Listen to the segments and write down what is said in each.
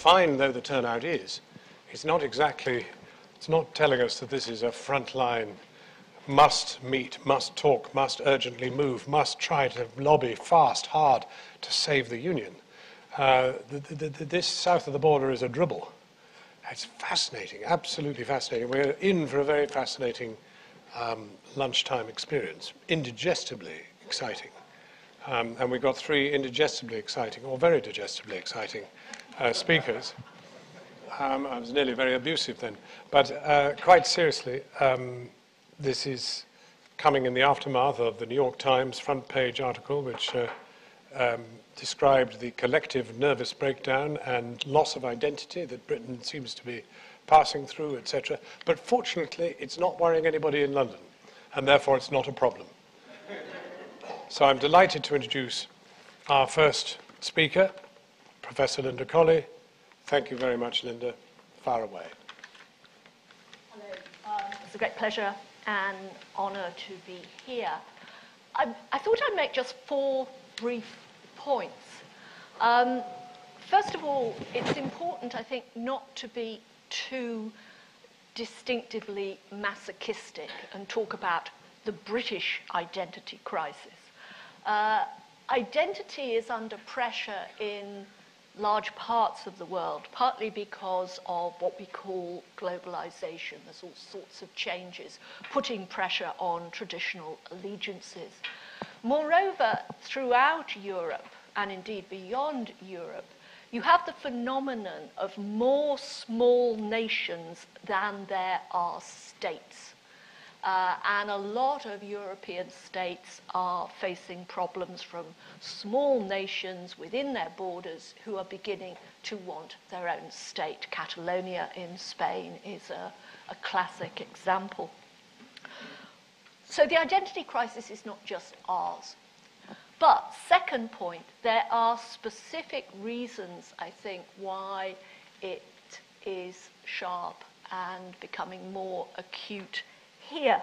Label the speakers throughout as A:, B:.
A: fine though the turnout is, it's not telling us that this is a frontline, must meet, must talk, must urgently move, must try to lobby fast, hard to save the Union. This south of the border is a dribble. It's fascinating, absolutely fascinating. We're in for a very fascinating lunchtime experience, indigestibly exciting. And we've got three indigestibly exciting, or very digestibly exciting speakers. I was nearly very abusive then. But quite seriously, this is coming in the aftermath of the New York Times front page article, which described the collective nervous breakdown and loss of identity that Britain seems to be passing through, etc. But fortunately, it's not worrying anybody in London, and therefore it's not a problem. So I'm delighted to introduce our first speaker, Professor Linda Colley. Thank you very much, Linda. Far away.
B: Hello. It's a great pleasure and honour to be here. I thought I'd make just 4 brief points. First of all, it's important, I think, not to be too distinctively masochistic and talk about the British identity crisis. Identity is under pressure in large parts of the world, partly because of what we call globalization. There's all sorts of changes, putting pressure on traditional allegiances. Moreover, throughout Europe, and indeed beyond Europe, you have the phenomenon of more small nations than there are states. And a lot of European states are facing problems from small nations within their borders who are beginning to want their own state. Catalonia in Spain is a classic example. So the identity crisis is not just ours. But second point, there are specific reasons, I think, why it is sharp and becoming more acute here.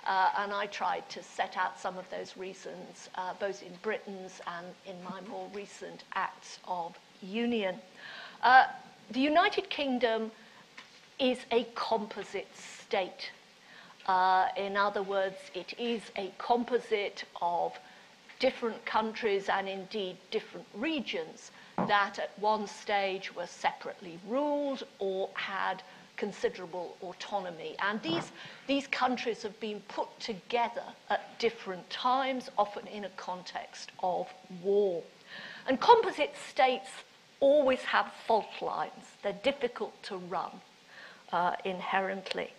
B: And I tried to set out some of those reasons, both in Britain's and in my more recent acts of union. The United Kingdom is a composite state. In other words, it is a composite of different countries and indeed different regions that at one stage were separately ruled or had considerable autonomy. And these countries have been put together at different times, often in a context of war. And composite states always have fault lines. They're difficult to run inherently.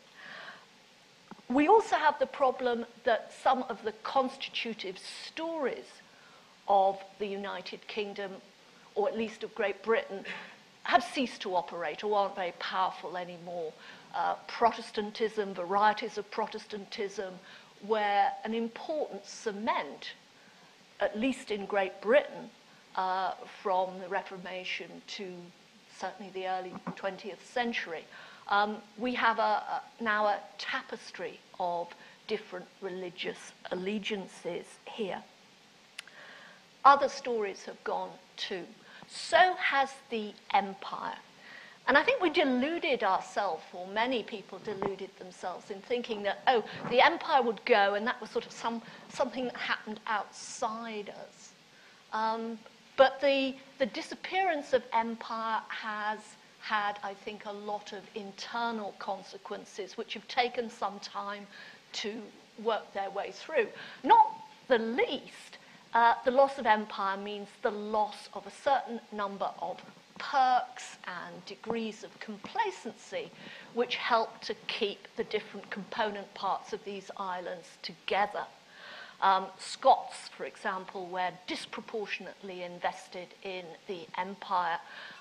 B: We also have the problem that some of the constitutive stories of the United Kingdom, or at least of Great Britain, have ceased to operate or aren't very powerful anymore. Protestantism, varieties of Protestantism, were an important cement, at least in Great Britain, from the Reformation to certainly the early 20th century. We have now a tapestry of different religious allegiances here. Other stories have gone too. So has the empire. And I think we deluded ourselves, or many people deluded themselves, in thinking that, oh, the empire would go and that was sort of something that happened outside us. But the disappearance of empire has had, I think, a lot of internal consequences which have taken some time to work their way through. Not the least, the loss of empire means the loss of a certain number of perks and degrees of complacency which help to keep the different component parts of these islands together. Scots, for example, were disproportionately invested in the empire.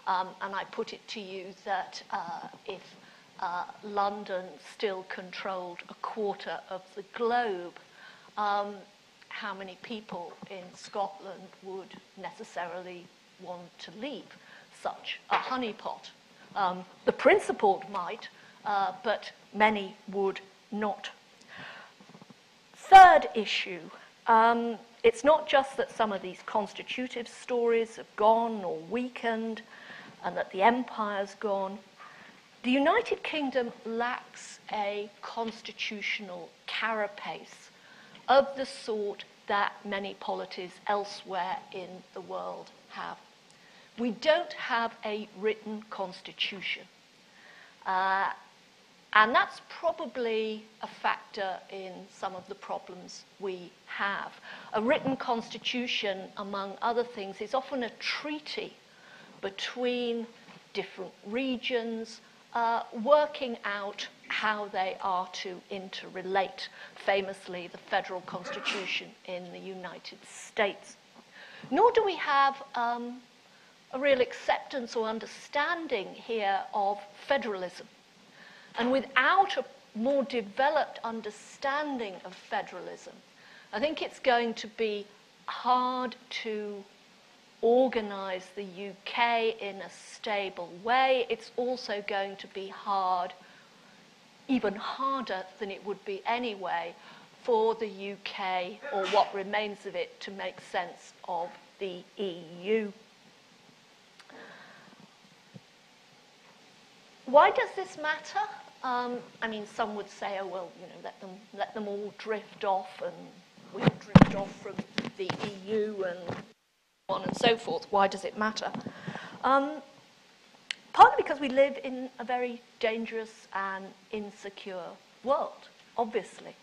B: And I put it to you that if London still controlled a quarter of the globe, how many people in Scotland would necessarily want to leave such a honeypot? The Principate might, but many would not. Third issue, it's not just that some of these constitutive stories have gone or weakened. and that the empire's gone. The United Kingdom lacks a constitutional carapace of the sort that many polities elsewhere in the world have. We don't have a written constitution. And that's probably a factor in some of the problems we have. A written constitution, among other things, is often a treaty between different regions, working out how they are to interrelate. Famously, the federal constitution in the United States. Nor do we have a real acceptance or understanding here of federalism. And without a more developed understanding of federalism, I think it's going to be hard to organise the UK in a stable way. It's also going to be hard, even harder than it would be anyway, for the UK, or what remains of it, to make sense of the EU. Why does this matter? I mean, some would say, oh, well, you know, let them all drift off, and we'll drift off from the EU and so on and so forth. Why does it matter? Partly because we live in a very dangerous and insecure world, obviously.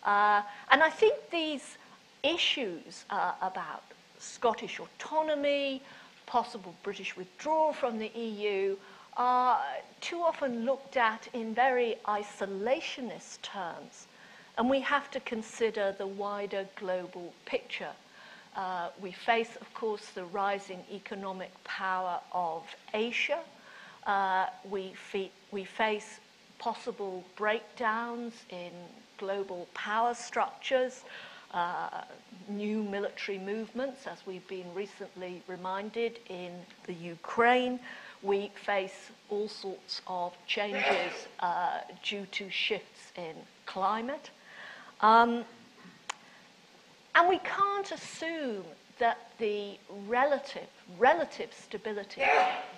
B: And I think these issues about Scottish autonomy, possible British withdrawal from the EU, are too often looked at in very isolationist terms. And we have to consider the wider global picture. We face, of course, the rising economic power of Asia. We face possible breakdowns in global power structures, new military movements, as we've been recently reminded in the Ukraine. We face all sorts of changes due to shifts in climate. And we can't assume that the relative stability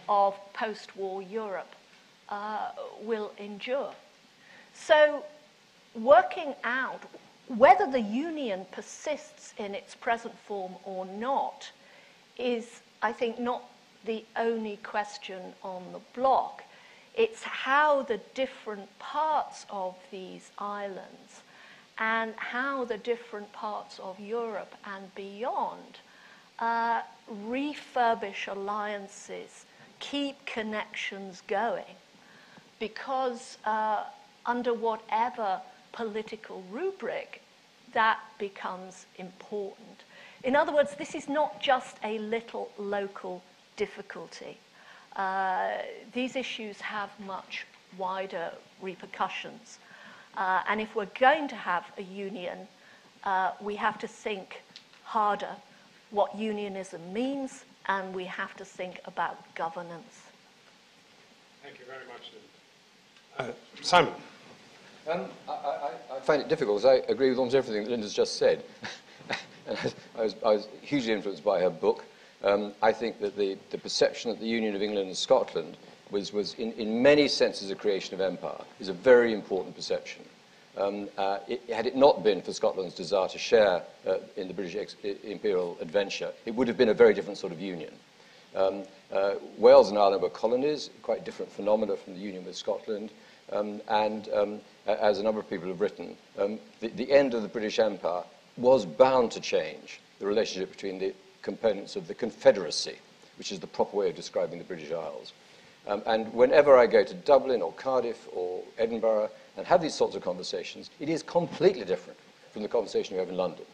B: of post-war Europe will endure. So working out whether the Union persists in its present form or not is, I think, not the only question on the block. It's how the different parts of these islands and how the different parts of Europe and beyond refurbish alliances, keep connections going, because under whatever political rubric, that becomes important. In other words, this is not just a little local difficulty. These issues have much wider repercussions. And if we're going to have a union, we have to think harder what unionism means, and we have to think about governance.
A: Thank you very much, Linda. Simon.
C: I find it difficult, because I agree with almost everything that Linda's just said. And I was hugely influenced by her book. I think that the perception that the Union of England and Scotland was in many senses a creation of empire is a very important perception. Had it not been for Scotland's desire to share in the British imperial adventure, it would have been a very different sort of union. Wales and Ireland were colonies, quite different phenomena from the union with Scotland. As a number of people have written, the end of the British Empire was bound to change the relationship between the components of the Confederacy, which is the proper way of describing the British Isles. And whenever I go to Dublin or Cardiff or Edinburgh and have these sorts of conversations, it is completely different from the conversation you have in London,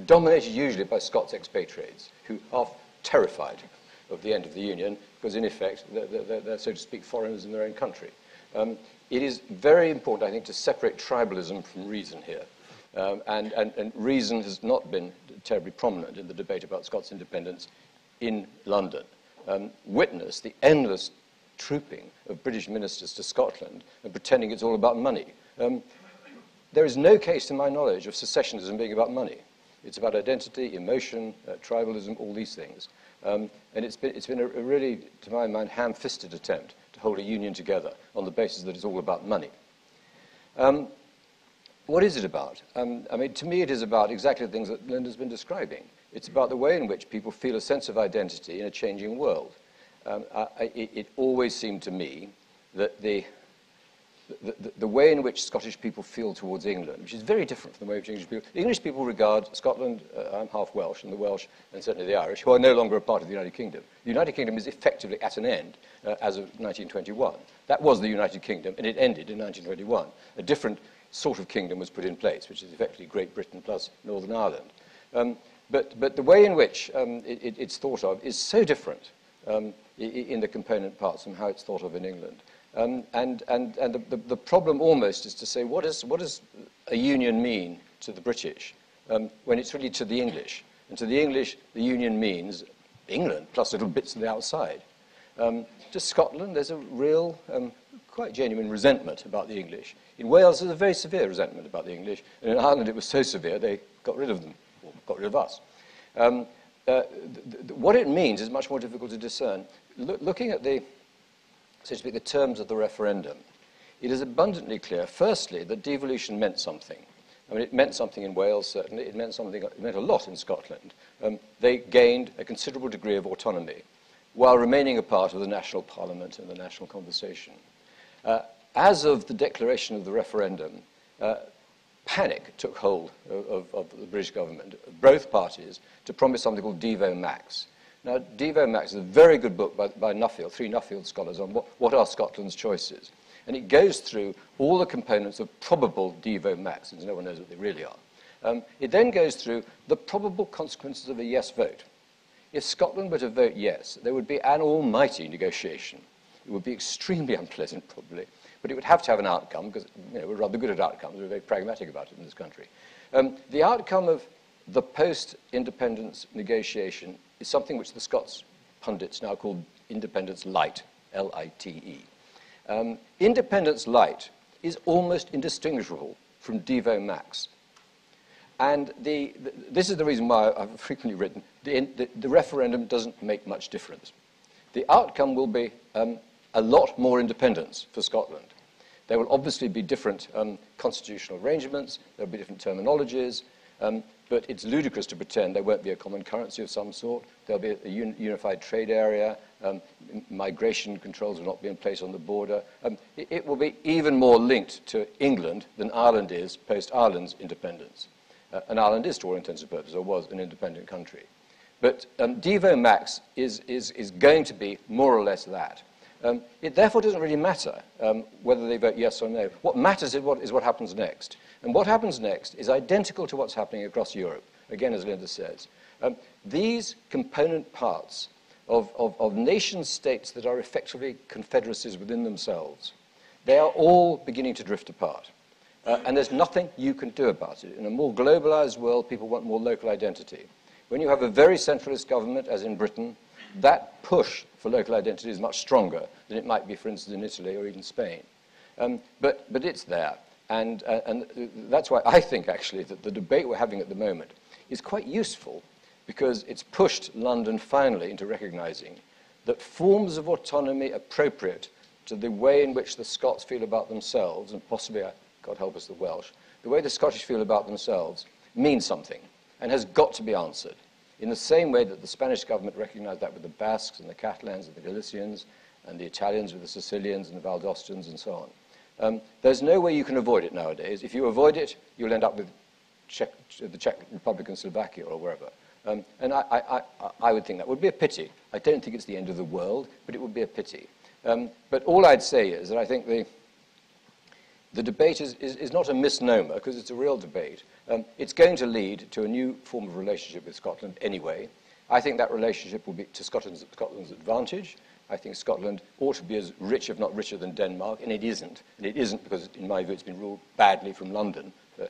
C: dominated usually by Scots expatriates who are terrified of the end of the Union because, in effect, they're so to speak, foreigners in their own country. It is very important, I think, to separate tribalism from reason here. And reason has not been terribly prominent in the debate about Scots independence in London. Witness the endless trooping of British ministers to Scotland and pretending it's all about money. There is no case, to my knowledge, of secessionism being about money. It's about identity, emotion, tribalism, all these things. And it's been a really, to my mind, ham-fisted attempt to hold a union together on the basis that it's all about money. What is it about? I mean, to me, it is about exactly the things that Linda's been describing. It's about the way in which people feel a sense of identity in a changing world. It always seemed to me that the way in which Scottish people feel towards England, which is very different from the way in which English people regard Scotland, I'm half Welsh, and the Welsh, and certainly the Irish, who are no longer a part of the United Kingdom. The United Kingdom is effectively at an end as of 1921. That was the United Kingdom, and it ended in 1921. A different sort of kingdom was put in place, which is effectively Great Britain plus Northern Ireland. But the way in which it's thought of is so different in the component parts from how it's thought of in England. And the problem almost is to say, what does a union mean to the British when it's really to the English? And to the English, the union means England plus little bits of the outside. To Scotland, there's a real, quite genuine resentment about the English. In Wales, there's a very severe resentment about the English. And in Ireland, it was so severe, they got rid of them, or got rid of us. What it means is much more difficult to discern. Looking at the, so to speak, the terms of the referendum, it is abundantly clear, firstly, that devolution meant something. I mean, it meant something in Wales, certainly. It meant a lot in Scotland. They gained a considerable degree of autonomy while remaining a part of the national parliament and the national conversation. As of the declaration of the referendum, panic took hold of the British government, both parties, to promise something called Devo Max. Now, Devo Max is a very good book by Nuffield, 3 Nuffield scholars, on what are Scotland's choices. And it goes through all the components of probable Devo Max, since no one knows what they really are. It then goes through the probable consequences of a yes vote. If Scotland were to vote yes, there would be an almighty negotiation. It would be extremely unpleasant, probably, but it would have to have an outcome, because we're rather good at outcomes. We're very pragmatic about it in this country. The outcome of the post-independence negotiation is something which the Scots pundits now call Independence Light, L-I-T-E. Independence Light is almost indistinguishable from Devo Max. And this is the reason why I've frequently written, the referendum doesn't make much difference. The outcome will be a lot more independence for Scotland. There will obviously be different constitutional arrangements, there will be different terminologies, but it's ludicrous to pretend there won't be a common currency of some sort. There'll be a unified trade area, migration controls will not be in place on the border. It will be even more linked to England than Ireland is post-Ireland's independence. And Ireland is, to all intents and purposes, or was an independent country. But Devo Max is going to be more or less that. It therefore doesn't really matter whether they vote yes or no. What matters is what happens next. And what happens next is identical to what's happening across Europe, again, as Linda says. These component parts of nation-states that are effectively confederacies within themselves, they are all beginning to drift apart. And there's nothing you can do about it. In a more globalized world, people want more local identity. When you have a very centralist government, as in Britain, that push for local identity is much stronger than it might be, for instance, in Italy or even Spain. But it's there. And that's why I think, actually, that the debate we're having at the moment is quite useful, because it's pushed London finally into recognizing that forms of autonomy appropriate to the way in which the Scots feel about themselves, and possibly, God help us, the Welsh, the way the Scottish feel about themselves means something and has got to be answered. In the same way that the Spanish government recognized that with the Basques and the Catalans and the Galicians, and the Italians with the Sicilians and the Valdostans and so on. There's no way you can avoid it nowadays. If you avoid it, you'll end up with the Czech Republic and Slovakia or wherever. And I would think that would be a pity. I don't think it's the end of the world, but it would be a pity. But all I'd say is that I think the debate is not a misnomer, because it's a real debate. It's going to lead to a new form of relationship with Scotland anyway. I think that relationship will be to Scotland's advantage. I think Scotland ought to be as rich, if not richer, than Denmark, and it isn't. And it isn't because, in my view, it's been ruled badly from London for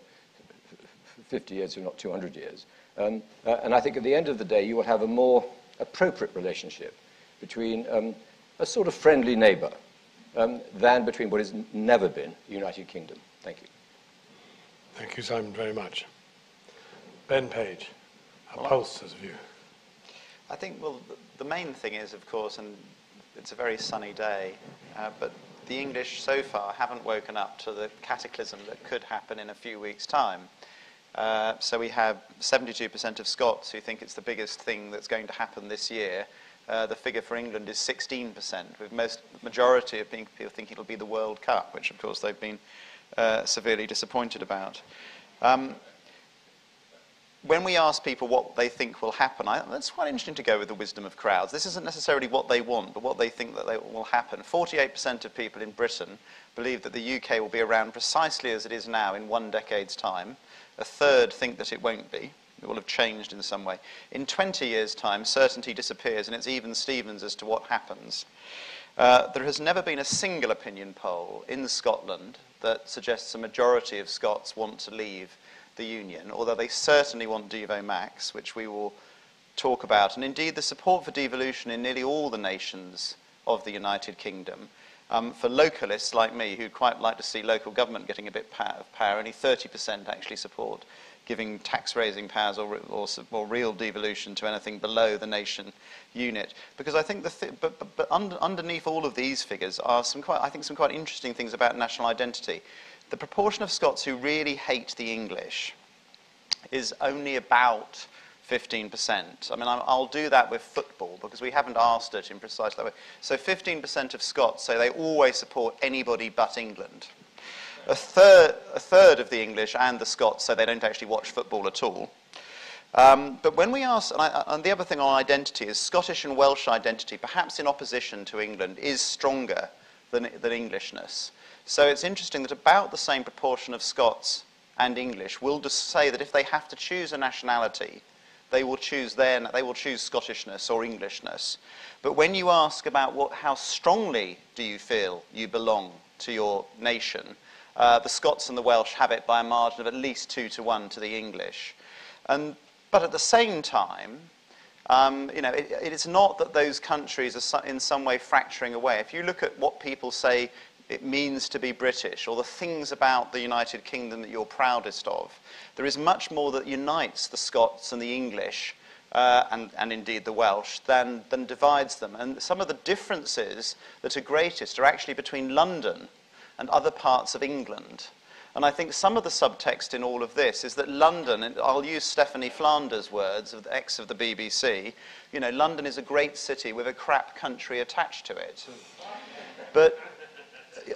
C: 50 years, if not 200 years. And I think at the end of the day, you will have a more appropriate relationship between a sort of friendly neighbour than between what has never been the United Kingdom. Thank you.
A: Thank you, Simon, very much. Ben Page, a pollster's view.
D: I think, well, the main thing is, of course, and it's a very sunny day, but the English so far haven't woken up to the cataclysm that could happen in a few weeks' time. So we have 72% of Scots who think it's the biggest thing that's going to happen this year. The figure for England is 16%, with majority of people thinking it'll be the World Cup, which of course they've been severely disappointed about. When we ask people what they think will happen, it's quite interesting to go with the wisdom of crowds. This isn't necessarily what they want, but what they think that will happen. 48% of people in Britain believe that the UK will be around precisely as it is now in 1 decade's time. A third think that it won't be. It will have changed in some way. In 20 years' time, certainty disappears, and it's even Stevens as to what happens. There has never been a single opinion poll in Scotland that suggests a majority of Scots want to leave the Union, although they certainly want Devo Max, which we will talk about. And indeed, the support for devolution in nearly all the nations of the United Kingdom. For localists like me, who quite like to see local government getting a bit of power, only 30% actually support giving tax-raising powers or real devolution to anything below the nation unit. Because I think underneath all of these figures are some quite interesting things about national identity. The proportion of Scots who really hate the English is only about 15%. I mean, I'll do that with football because we haven't asked it in precisely that way. So 15% of Scots say they always support anybody but England. A third of the English and the Scots say they don't actually watch football at all. But when we ask, and the other thing on identity is Scottish and Welsh identity, perhaps in opposition to England, is stronger than Englishness. So it's interesting that about the same proportion of Scots and English will just say that if they have to choose a nationality, they will choose Scottishness or Englishness. But when you ask about how strongly do you feel you belong to your nation, the Scots and the Welsh have it by a margin of at least 2-1 to the English. But at the same time, it is not that those countries are in some way fracturing away. If you look at what people say it means to be British, or the things about the United Kingdom that you're proudest of, there is much more that unites the Scots and the English, and indeed the Welsh, than divides them. And some of the differences that are greatest are actually between London and other parts of England. And I think some of the subtext in all of this is that London, and I'll use Stephanie Flanders' words, ex of the BBC, London is a great city with a crap country attached to it. But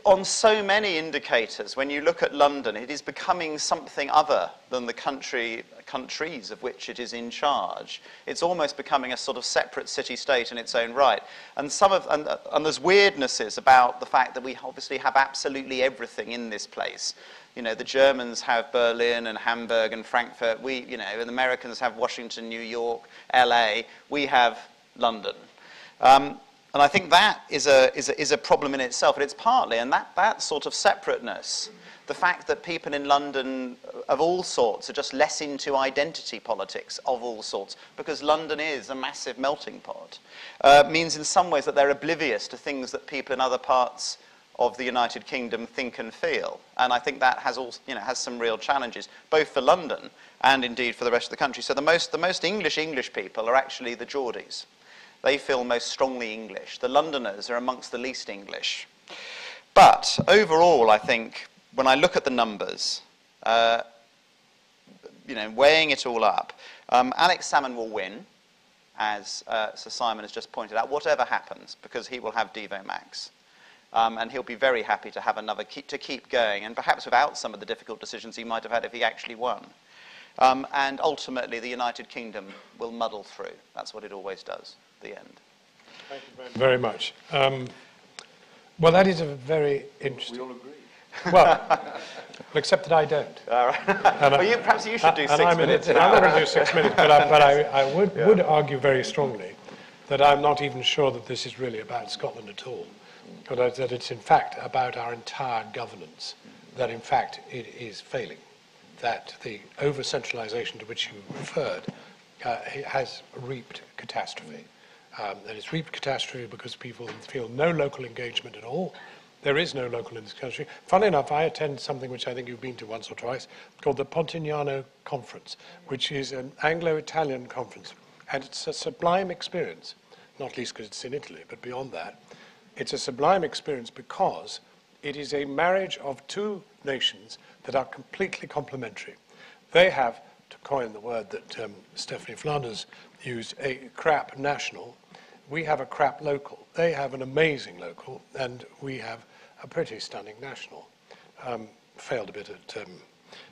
D: on so many indicators, when you look at London, it is becoming something other than the countries of which it is in charge. It's almost becoming a sort of separate city-state in its own right. And there's weirdnesses about the fact that we obviously have absolutely everything in this place. The Germans have Berlin and Hamburg and Frankfurt. And the Americans have Washington, New York, LA. We have London. And I think that is a problem in itself. And it's partly, and that sort of separateness, the fact that people in London of all sorts are just less into identity politics of all sorts, because London is a massive melting pot, means in some ways that they're oblivious to things that people in other parts of the United Kingdom think and feel. And I think that has some real challenges, both for London and indeed for the rest of the country. So the most English people are actually the Geordies. They feel most strongly English. The Londoners are amongst the least English. But overall, I think, when I look at the numbers, weighing it all up, Alex Salmond will win, as Sir Simon has just pointed out, whatever happens, because he will have Devo Max. And he'll be very happy to have to keep going, and perhaps without some of the difficult decisions he might have had if he actually won. And ultimately, the United Kingdom will muddle through. That's what it always does. The end.
A: Thank you very much. Well, that is a very interesting...
C: We all agree.
A: Well, except that I don't.
D: All right. Perhaps you should do 6 minutes.
A: I'm not going to do 6 minutes, but I would argue very strongly that I'm not even sure that this is really about Scotland at all, but that it's in fact about our entire governance, that in fact it is failing, that the over-centralisation to which you referred has reaped catastrophe. That it's reaped catastrophe because people feel no local engagement at all, There is no local in this country. Funnily enough, I attend something which I think you've been to once or twice, called the Pontignano Conference, which is an Anglo-Italian conference. And it's a sublime experience, not least because it's in Italy, but beyond that. It's a sublime experience because it is a marriage of two nations that are completely complementary. They have, to coin the word that Stephanie Flanders used, a crap national. We have a crap local. They have an amazing local, and we have a pretty stunning national. Failed a bit at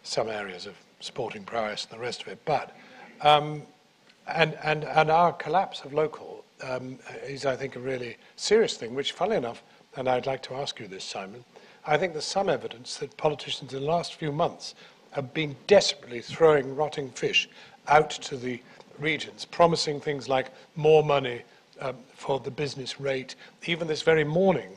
A: some areas of sporting prowess and the rest of it, but and our collapse of local is, I think, a really serious thing, which, funnily enough, and I'd like to ask you this, Simon, I think there's some evidence that politicians in the last few months have been desperately throwing rotting fish out to the regions, promising things like more money for the business rate. Even this very morning,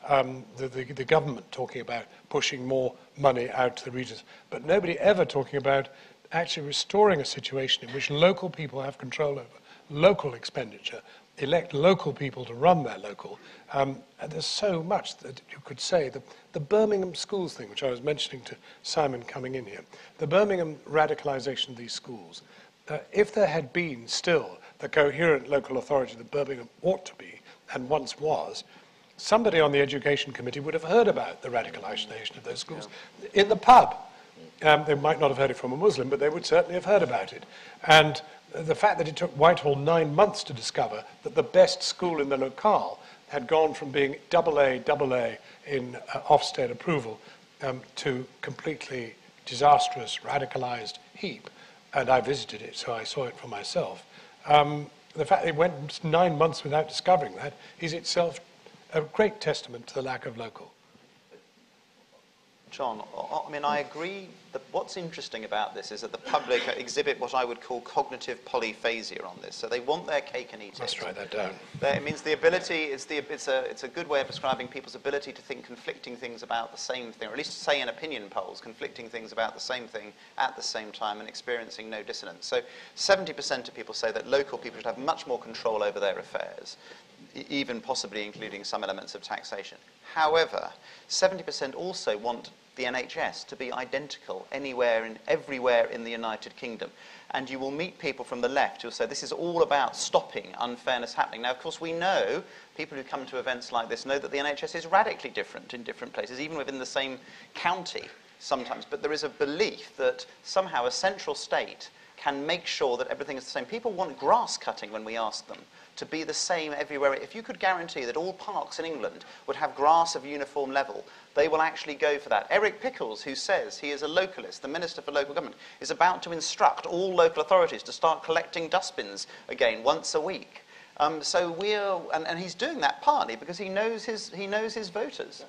A: the government talking about pushing more money out to the regions, but nobody ever talking about actually restoring a situation in which local people have control over local expenditure, elect local people to run their local. And there's so much that you could say. The Birmingham schools thing, which I was mentioning to Simon coming in here, the Birmingham radicalisation of these schools, if there had been still the coherent local authority that Birmingham ought to be, and once was, somebody on the education committee would have heard about the radicalisation of those schools in the pub. They might not have heard it from a Muslim, but they would certainly have heard about it. And the fact that it took Whitehall 9 months to discover that the best school in the locale had gone from being AA in Ofsted approval to completely disastrous, radicalised heap. And I visited it, so I saw it for myself. The fact that it went 9 months without discovering that is itself a great testament to the lack of local.
D: John, I mean, I agree that what's interesting about this is that the public exhibit what I would call cognitive polyphasia on this. So they want their cake and eat it.
A: Must write that down.
D: It means the ability, it's a good way of describing people's ability to think conflicting things about the same thing, or at least say in opinion polls, conflicting things about the same thing at the same time and experiencing no dissonance. So 70% of people say that local people should have much more control over their affairs, even possibly including some elements of taxation. However, 70% also want the NHS to be identical anywhere and everywhere in the United Kingdom. And you will meet people from the left who'll say this is all about stopping unfairness happening. Now, of course, we know, people who come to events like this know that the NHS is radically different in different places, even within the same county sometimes. But there is a belief that somehow a central state can make sure that everything is the same. People want grass cutting when we ask them to be the same everywhere. If you could guarantee that all parks in England would have grass of uniform level, they will actually go for that. Eric Pickles, who says he is a localist, the Minister for Local Government, is about to instruct all local authorities to start collecting dustbins again once a week. So and he's doing that partly because he knows his voters.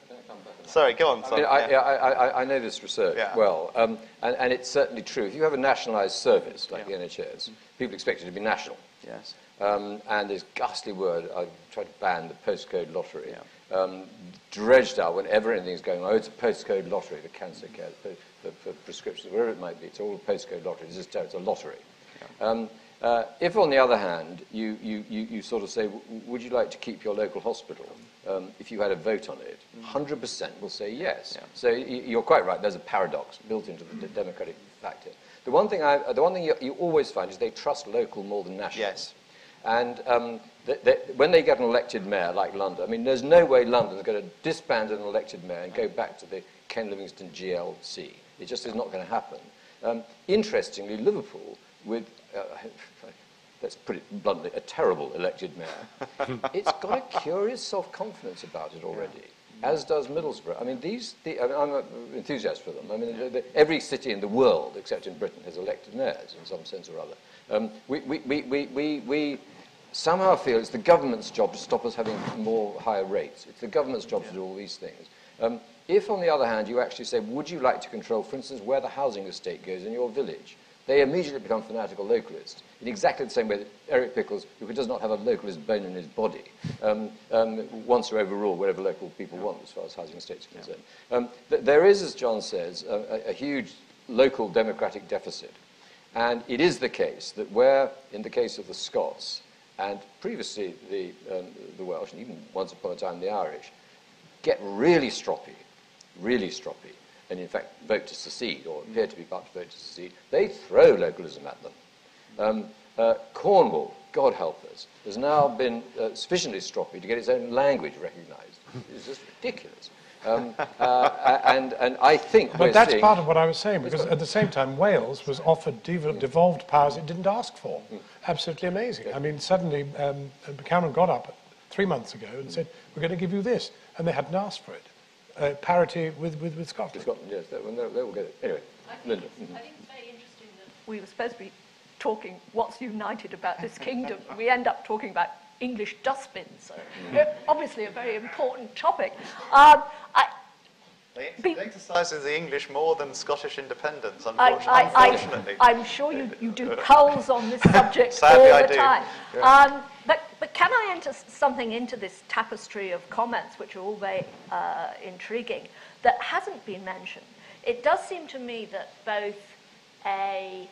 D: Sorry, go on. Sorry.
C: I know this research well, and it's certainly true. If you have a nationalised service like the NHS, people expect it to be national.
D: Yes.
C: And this ghastly word, I've tried to ban the postcode lottery, dredged out whenever anything's going on. Oh, it's a postcode lottery for cancer care, for prescriptions, whatever it might be. It's all a postcode lottery. It's a lottery. Yeah. If, on the other hand, you sort of say, would you like to keep your local hospital? If you had a vote on it, 100% will say yes. Yeah. So you're quite right. There's a paradox built into the democratic factor. The one thing you always find is they trust local more than national.
D: Yes.
C: And when they get an elected mayor like London, I mean, there's no way London's going to disband an elected mayor and go back to the Ken Livingstone GLC. It just is not going to happen. Interestingly, Liverpool, with, let's put it bluntly, a terrible elected mayor, it's got a curious self-confidence about it already, as does Middlesbrough. I mean, I'm an enthusiast for them. I mean, every city in the world, except in Britain, has elected mayors in some sense or other. We somehow feel it's the government's job to stop us having higher rates. It's the government's job to do all these things. If, on the other hand, you actually say, would you like to control, for instance, where the housing estate goes in your village, they immediately become fanatical localists, in exactly the same way that Eric Pickles, who does not have a localist bone in his body, wants to overrule whatever local people want as far as housing estates are concerned. There is, as John says, a huge local democratic deficit. And it is the case that where, in the case of the Scots, and previously the Welsh, and even once upon a time the Irish, get really stroppy, and in fact vote to secede, or appear to be about to vote to secede, they throw localism at them. Cornwall, God help us, has now been sufficiently stroppy to get its own language recognised. It's just ridiculous. And I think
A: but that's part of what I was saying, because at the same time, Wales was offered devolved powers it didn't ask for. Absolutely amazing. I mean, suddenly Cameron got up 3 months ago and said, we're going to give you this, and they hadn't asked for it. Parity with Scotland.
C: Scotland, yes, they will get it. Anyway, Linda.
B: I think it's very interesting that we were supposed to be talking what's united about this kingdom. We end up talking about English dustbins. So, obviously a very important topic.
D: It exercises the English more than Scottish independence, unfortunately.
B: I'm sure you do polls on this subject
D: Sadly,
B: all the
D: I
B: time.
D: do. Yeah.
B: But can I enter something into this tapestry of comments, which are all very intriguing, that hasn't been mentioned? It does seem to me that both a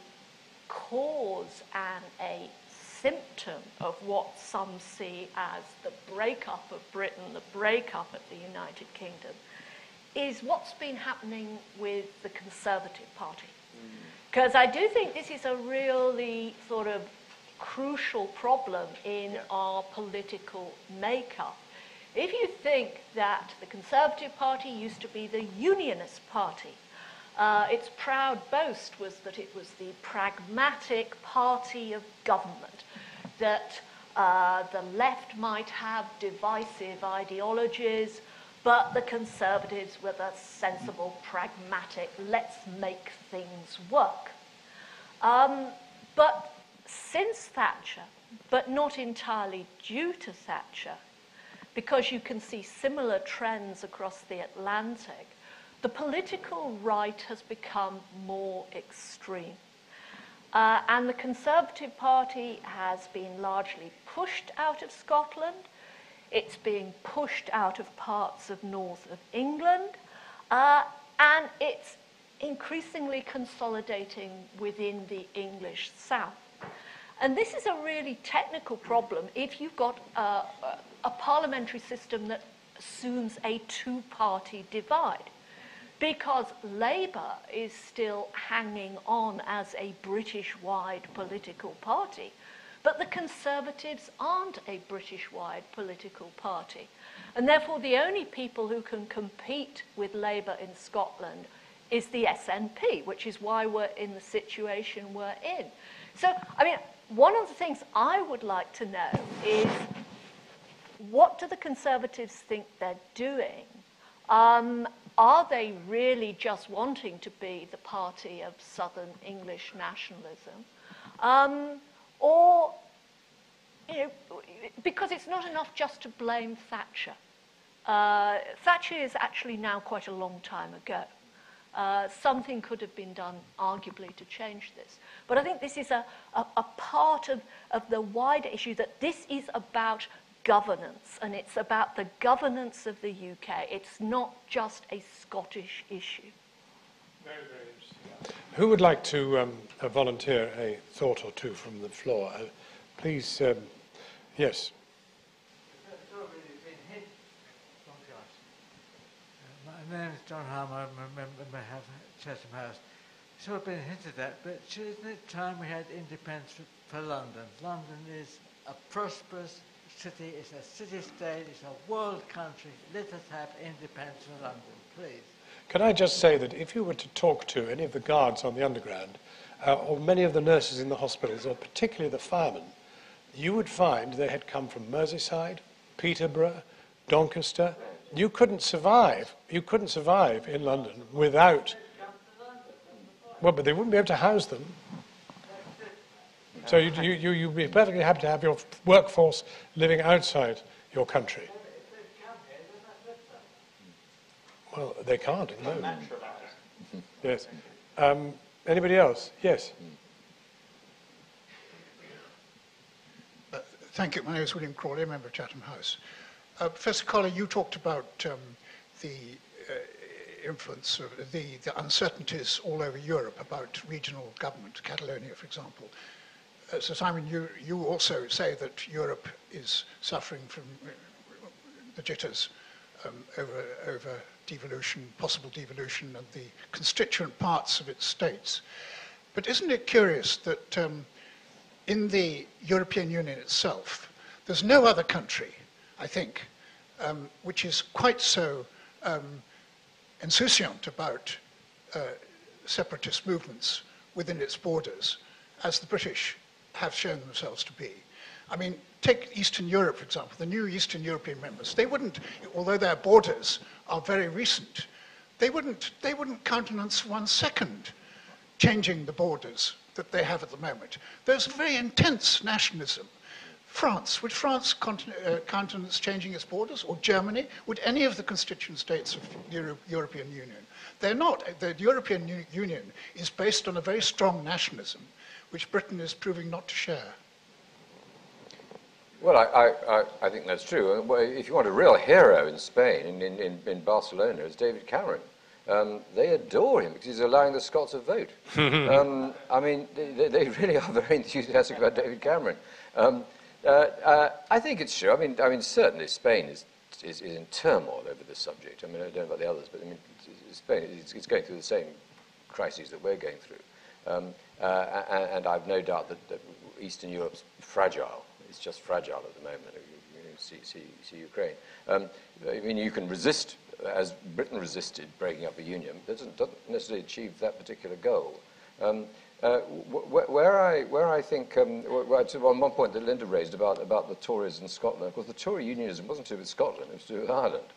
B: cause and a symptom of what some see as the breakup of Britain, the breakup of the United Kingdom, is what's been happening with the Conservative Party. Because I do think this is a really sort of crucial problem in our political makeup. If you think that the Conservative Party used to be the Unionist Party, its proud boast was that it was the pragmatic party of government, that the left might have divisive ideologies, but the Conservatives were the sensible, pragmatic, let's make things work. But since Thatcher, but not entirely due to Thatcher, because you can see similar trends across the Atlantic, the political right has become more extreme. And the Conservative Party has been largely pushed out of Scotland. It's being pushed out of parts of north of England. And it's increasingly consolidating within the English South. And this is a really technical problem if you've got a parliamentary system that assumes a two-party divide, because Labour is still hanging on as a British-wide political party, but the Conservatives aren't a British-wide political party. And therefore, the only people who can compete with Labour in Scotland is the SNP, which is why we're in the situation we're in. So, I mean, one of the things I would like to know is, what do the Conservatives think they're doing? Are they really just wanting to be the party of Southern English nationalism? Or, you know, because it's not enough just to blame Thatcher. Thatcher is actually now quite a long time ago. Something could have been done, arguably, to change this. But I think this is a part of the wider issue, that this is about governance, and it's about the governance of the UK. It's not just a Scottish issue.
A: Very, very interesting. Who would like to volunteer a thought or two from the floor? Please, yes.
E: My name is John Harmer. I'm a member of Chatham House. It's sort of been hinted at, but isn't it time we had independence for London? London is a prosperous city, it's a city-state, it's a world country. Let us have independence for London, please.
A: Can I just say that if you were to talk to any of the guards on the underground, or many of the nurses in the hospitals, or particularly the firemen, you would find they had come from Merseyside, Peterborough, Doncaster. You couldn't survive in London without... Well, but they wouldn't be able to house them. So you'd be perfectly happy to have your workforce living outside your country. Well, they can't at the moment. Yes. Anybody else? Yes.
F: Thank you. My name is William Crawley, a member of Chatham House. Professor Colley, you talked about the influence of the uncertainties all over Europe about regional government, Catalonia, for example. So, Simon, you also say that Europe is suffering from the jitters. over devolution, possible devolution, and the constituent parts of its states. But isn't it curious that in the European Union itself, there's no other country, I think, which is quite so insouciant about separatist movements within its borders as the British have shown themselves to be. I mean, take Eastern Europe, for example, the new Eastern European members. They wouldn't, although their borders are very recent, they wouldn't countenance 1 second changing the borders that they have at the moment. There's very intense nationalism. France, would France countenance changing its borders? Or Germany? Would any of the constituent states of the European Union? They're not. The European Union is based on a very strong nationalism, which Britain is proving not to share.
C: Well, I think that's true. If you want a real hero in Spain, in Barcelona, it's David Cameron. They adore him because he's allowing the Scots to vote. I mean, they really are very enthusiastic about David Cameron. I think it's true. I mean, certainly Spain is in turmoil over this subject. I mean, I don't know about the others, but I mean, Spain is going through the same crises that we're going through. And I've no doubt that Eastern Europe's fragile. It's just fragile at the moment. You see Ukraine. I mean, you can resist, as Britain resisted breaking up the Union, doesn't necessarily achieve that particular goal. Where I think, on one point that Linda raised about the Tories in Scotland, of course, the Tory unionism wasn't to do with Scotland; it was to do with Ireland,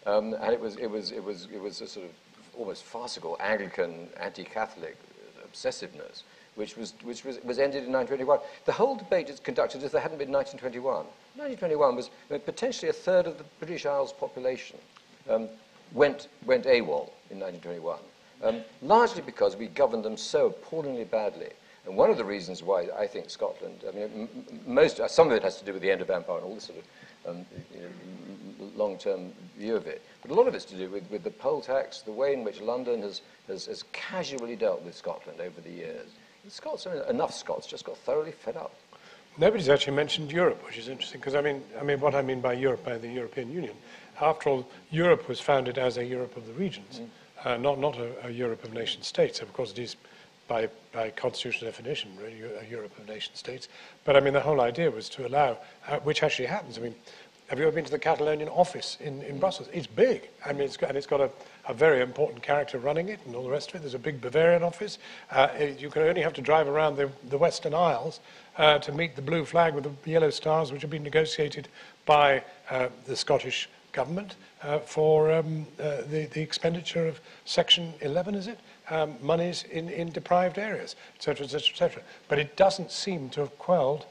C: and it was a sort of almost farcical Anglican anti-Catholic obsessiveness, which was ended in 1921. The whole debate is conducted as if there hadn't been 1921. 1921 was potentially a third of the British Isles population went AWOL in 1921. Largely because we governed them so appallingly badly. And one of the reasons why I think Scotland, I mean, some of it has to do with the end of empire and all this sort of long-term view of it, but a lot of it's to do with the poll tax, the way in which London has casually dealt with Scotland over the years. The Scots, enough Scots just got thoroughly fed up.
A: Nobody's actually mentioned Europe, which is interesting, because I mean, what I mean by Europe, by the European Union, after all, Europe was founded as a Europe of the regions. Not a Europe of nation states. Of course, it is by constitutional definition really a Europe of nation states. But I mean, the whole idea was to allow, which actually happens. I mean, have you ever been to the Catalonian office in Brussels? It's big. I mean, it's got a very important character running it and all the rest of it. There's a big Bavarian office. You can only have to drive around the Western Isles to meet the blue flag with the yellow stars, which have been negotiated by the Scottish government for the expenditure of Section 11, is it? Monies in deprived areas, etc., etc., etc. But it doesn't seem to have quelled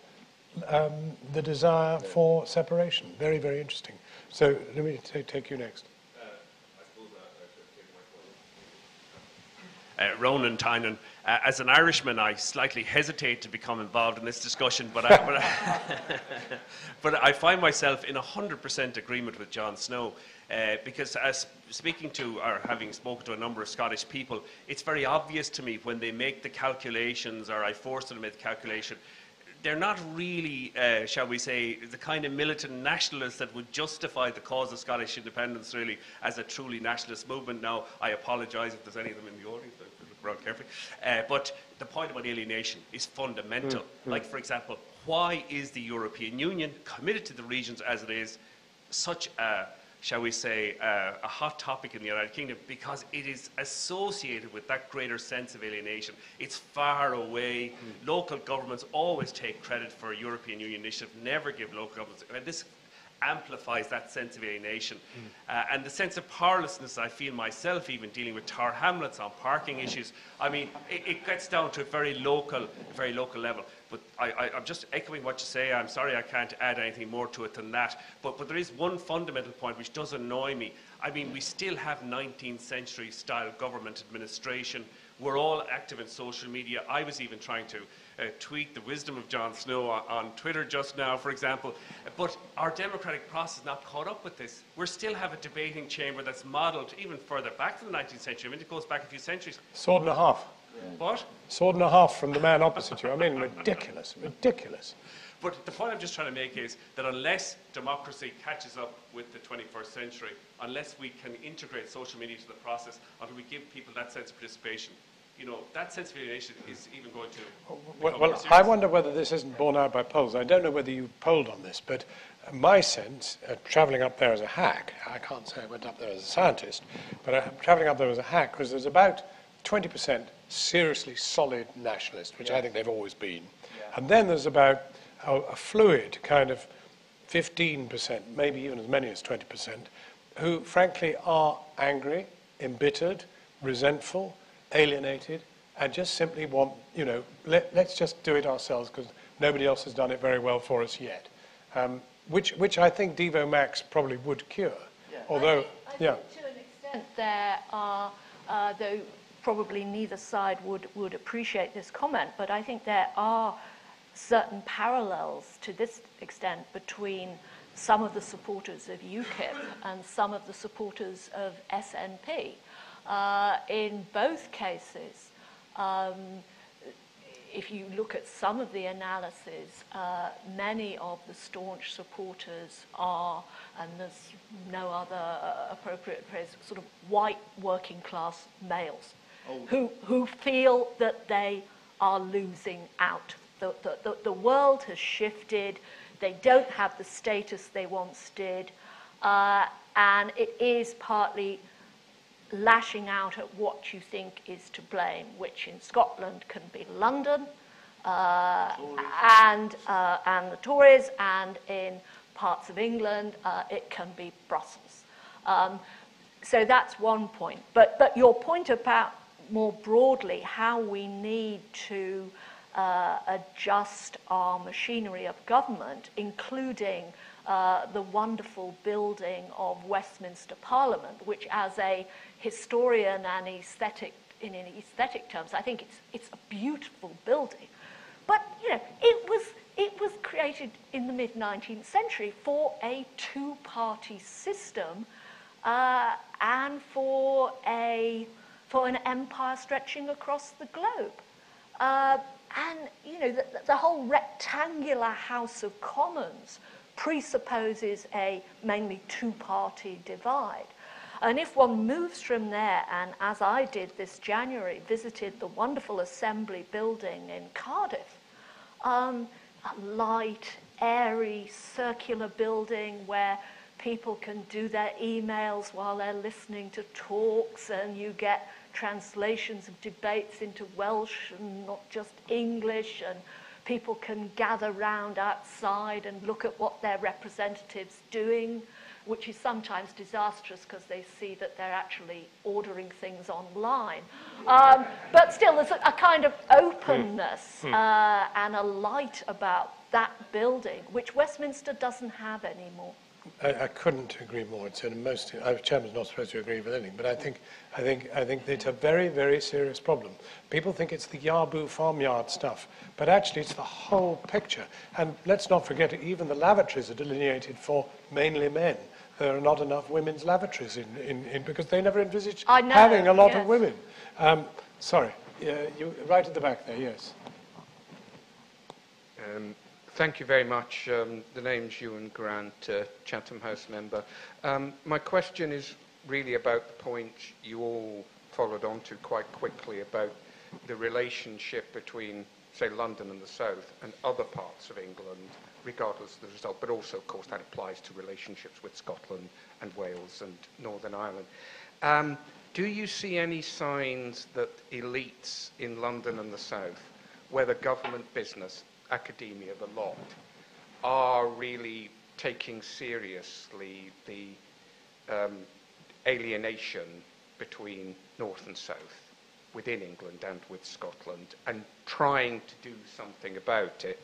A: the desire for separation. Very, very interesting. So let me take you next.
G: Ronan Tynan. As an Irishman, I slightly hesitate to become involved in this discussion, but I find myself in 100% agreement with John Snow, because as speaking to, or having spoken to a number of Scottish people, it's very obvious to me when they make the calculations, or I force them to make the calculation, they're not really, shall we say, the kind of militant nationalists that would justify the cause of Scottish independence really as a truly nationalist movement. Now, I apologise if there's any of them in the audience. Look around carefully. But the point about alienation is fundamental. Like, for example, why is the European Union committed to the regions as it is such a, shall we say, a hot topic in the United Kingdom? Because it is associated with that greater sense of alienation. It's far away. Local governments always take credit for a European Union initiative, never give local governments. And this amplifies that sense of alienation. And the sense of powerlessness I feel myself, even dealing with Tower Hamlets on parking issues. I mean, it gets down to a very local level. But I'm just echoing what you say. I'm sorry I can't add anything more to it than that. But there is one fundamental point which does annoy me. I mean, we still have 19th century style government administration. We're all active in social media. I was even trying to tweet the wisdom of John Snow on Twitter just now, for example. But our democratic process is not caught up with this. We still have a debating chamber that's modelled even further back to the 19th century. I mean, it goes back a few centuries.
A: Sword and a half.
G: What?
A: Sword and a half from the man opposite you. I mean, ridiculous, ridiculous.
G: But the point I'm just trying to make is that unless democracy catches up with the 21st century, unless we can integrate social media into the process, until we give people that sense of participation, that sense of alienation is even going to...
A: Well, I wonder whether this isn't borne out by polls. I don't know whether you polled on this, but my sense, travelling up there as a hack, I can't say I went up there as a scientist, but travelling up there as a hack, was there's about 20% seriously solid nationalist, which I think they've always been. Yeah. And then there's about a fluid kind of 15%, maybe even as many as 20%, who frankly are angry, embittered, resentful, alienated, and just simply want, let's just do it ourselves because nobody else has done it very well for us yet. Which I think Devo Max probably would cure. Yeah. Although,
B: I think to an extent there are, though probably neither side would appreciate this comment, but I think there are certain parallels to this extent between some of the supporters of UKIP and some of the supporters of SNP. In both cases, if you look at some of the analysis, many of the staunch supporters are, and there's no other appropriate phrase, sort of white working class males who feel that they are losing out. The world has shifted. They don't have the status they once did. And it is partly lashing out at what you think is to blame, which in Scotland can be London and the Tories, and in parts of England it can be Brussels. So that's one point. But your point about more broadly how we need to adjust our machinery of government, including the wonderful building of Westminster Parliament, which as a historian and in aesthetic terms, I think it's a beautiful building. But it was created in the mid-19th century for a two-party system and for an empire stretching across the globe. And the whole rectangular House of Commons presupposes a mainly two-party divide. And if one moves from there, and as I did this January, visited the wonderful Assembly building in Cardiff, a light, airy, circular building where people can do their emails while they're listening to talks, and you get translations of debates into Welsh and not just English, and people can gather round outside and look at what their representatives doing, which is sometimes disastrous because they see that they're actually ordering things online. But still, there's a kind of openness and a light about that building, which Westminster doesn't have anymore.
A: I couldn't agree more. It's most. Chairman's not supposed to agree with anything, but I think it's a very, very serious problem. People think it's the Yaboo farmyard stuff, but actually it's the whole picture. And let's not forget, even the lavatories are delineated for mainly men. There are not enough women's lavatories in because they never envisaged having a lot of women. Sorry, you right at the back there. Yes.
H: Thank you very much. The name's Ewan Grant, Chatham House member. My question is really about the point you all followed on to quite quickly about the relationship between, say, London and the South and other parts of England, regardless of the result, but also, of course, that applies to relationships with Scotland and Wales and Northern Ireland. Do you see any signs that elites in London and the South, whether government, business, academia, the lot, are really taking seriously the alienation between North and South within England and with Scotland and trying to do something about it?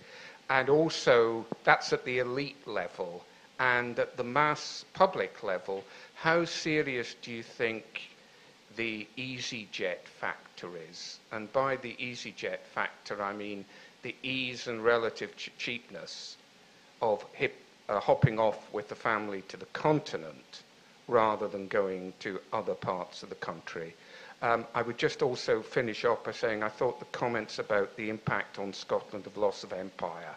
H: And also, that's at the elite level, and at the mass public level, how serious do you think the EasyJet factor is? And by the EasyJet factor, I mean the ease and relative cheapness of hopping off with the family to the continent rather than going to other parts of the country. I would just also finish off by saying I thought the comments about the impact on Scotland of loss of empire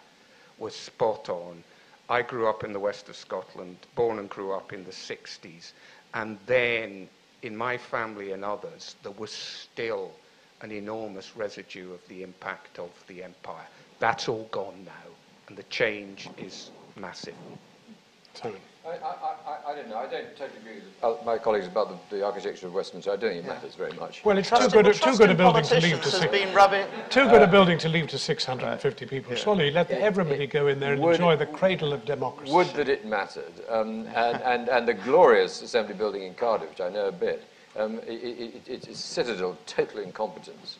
H: was spot on. I grew up in the west of Scotland, born and grew up in the 60s, and then in my family and others, there was still an enormous residue of the impact of the empire. That's all gone now, and the change is massive.
A: Simon.
C: I don't know. I don't totally agree with my colleagues about the architecture of Westminster. I don't think it matters very much.
A: Well, it's too good a building to leave to too good a building to leave to 650 people. Surely let everybody go in there and enjoy the cradle of democracy.
C: Would that it mattered. And the glorious Assembly building in Cardiff, which I know a bit, it's a citadel of total incompetence.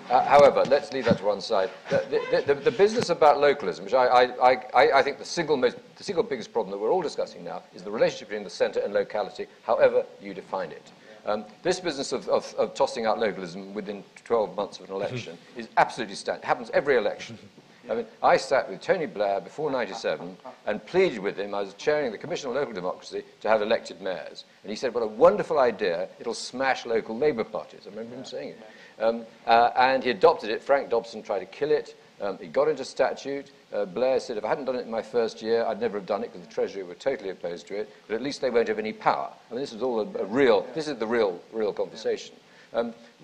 C: However, let's leave that to one side. The business about localism, which I think the single biggest problem that we're all discussing now is the relationship between the centre and locality, however you define it. This business of tossing out localism within 12 months of an election is absolutely standard. It happens every election. I mean, I sat with Tony Blair before '97 and pleaded with him. I was chairing the Commission on Local Democracy to have elected mayors. And he said, what a wonderful idea. It'll smash local Labour parties. I remember him saying it. And he adopted it. Frank Dobson tried to kill it. It got into statute. Blair said, if I hadn't done it in my first year, I'd never have done it because the Treasury were totally opposed to it. But at least they won't have any power. I mean, this is all this is the real conversation.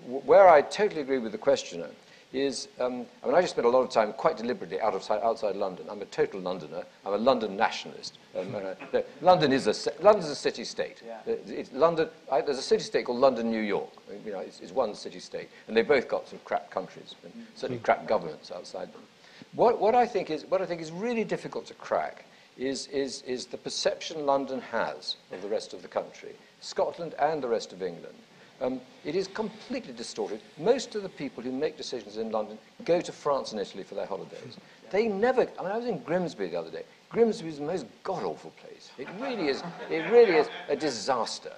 C: Where I totally agree with the questioner is, I just spent a lot of time quite deliberately outside London. I'm a total Londoner. I'm a London nationalist. London's a city-state. Yeah. There's a city-state called London, New York. You know, it's one city-state, and they both got some crap countries, and certainly crap governments outside them. What I think is really difficult to crack is the perception London has of the rest of the country, Scotland and the rest of England. It is completely distorted. Most of the people who make decisions in London go to France and Italy for their holidays. They never, I was in Grimsby the other day. Grimsby is the most god-awful place. It really is a disaster.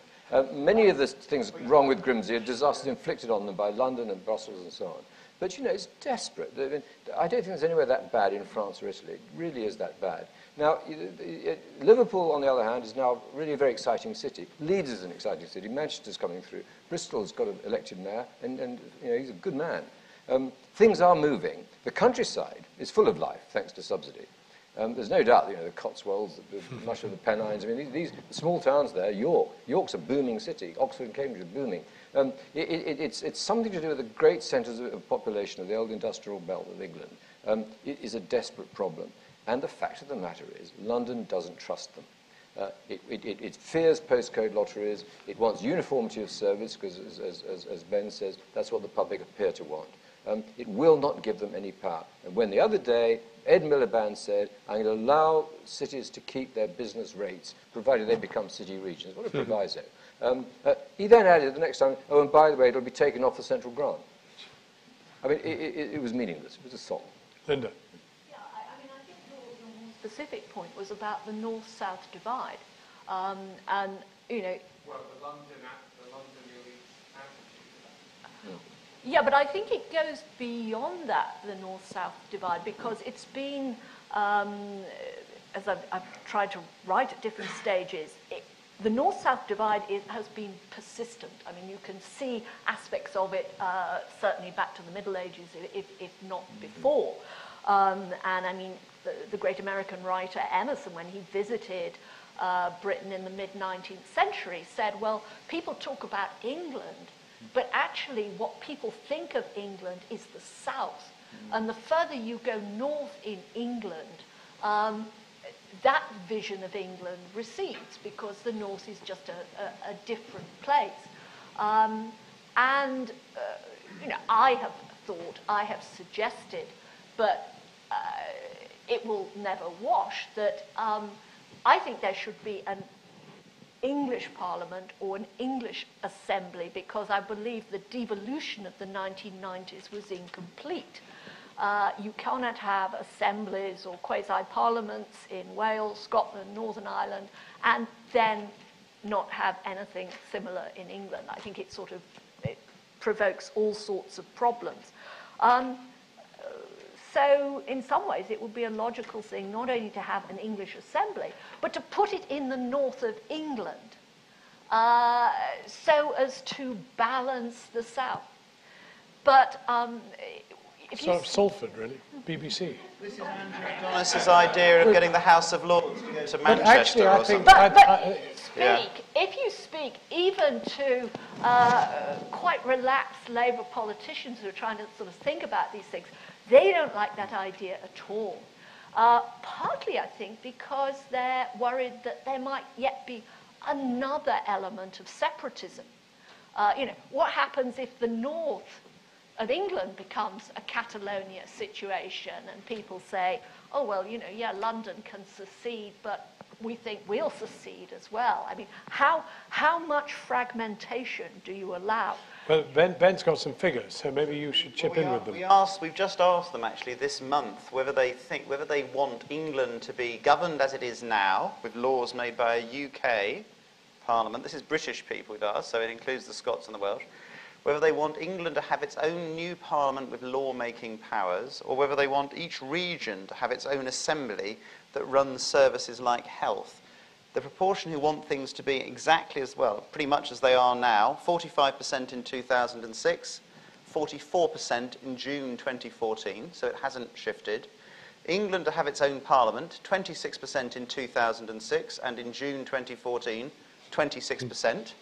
C: Many of the things wrong with Grimsby are disasters inflicted on them by London and Brussels and so on. But, you know, it's desperate. I don't think there's anywhere that bad in France or Italy. It really is that bad. Now, Liverpool, on the other hand, is now really a very exciting city. Leeds is an exciting city. Manchester's coming through. Bristol's got an elected mayor, and you know, he's a good man. Things are moving. The countryside is full of life, thanks to subsidy. There's no doubt, you know, the Cotswolds, much of the Pennines. I mean, these small towns there, York's a booming city. Oxford and Cambridge are booming. It's something to do with the great centres of population of the old industrial belt of England. It is a desperate problem. And the fact of the matter is, London doesn't trust them. It fears postcode lotteries. It wants uniformity of service, because, as Ben says, that's what the public appear to want. It will not give them any power. And when the other day, Ed Miliband said, I'm going to allow cities to keep their business rates, provided they become city regions. What a proviso. He then added the next time, oh, and by the way, it'll be taken off the central grant. I mean, it was meaningless. It was a song.
A: Linda.
B: Specific point was about the north-south divide, and you know.
H: Well, the London elite attitude.
B: Yeah, but I think it goes beyond that, the north-south divide, because it's been, as I've tried to write at different stages, the north-south divide has been persistent. I mean, you can see aspects of it certainly back to the Middle Ages, if not before. And I mean, the great American writer Emerson, when he visited Britain in the mid-19th century, said, well, people talk about England, but actually what people think of England is the south. And the further you go north in England, that vision of England recedes, because the north is just a different place. You know, I have suggested, but it will never wash, that I think there should be an English Parliament or an English Assembly, because I believe the devolution of the 1990s was incomplete. You cannot have assemblies or quasi-parliaments in Wales, Scotland, Northern Ireland, and then not have anything similar in England. I think it provokes all sorts of problems. So in some ways it would be a logical thing not only to have an English Assembly, but to put it in the north of England so as to balance the south. But if
A: Sort
B: you
A: of Salford, really. BBC.
D: This is Andrew Adonis's idea of getting the House of Lords to go to
A: But
D: Manchester
A: actually, I
D: or
A: think...
D: something.
B: speak, if you speak even to quite relaxed Labour politicians who are trying to sort of think about these things, they don't like that idea at all. Partly, I think, because they're worried that there might yet be another element of separatism. What happens if the north of England becomes a Catalonia situation and people say, oh, well, London can secede, but we think we'll secede as well. I mean, how much fragmentation do you allow?
A: Well, Ben's got some figures, so maybe you should chip in with them.
D: We've just asked them actually this month whether they want England to be governed as it is now, with laws made by a UK Parliament. This is British people we've asked, so it includes the Scots and the Welsh. Whether they want England to have its own new parliament with law-making powers, or whether they want each region to have its own assembly that runs services like health. The proportion who want things to be exactly as well, pretty much as they are now, 45% in 2006, 44% in June 2014, so it hasn't shifted. England to have its own parliament, 26% in 2006, and in June 2014, 26%.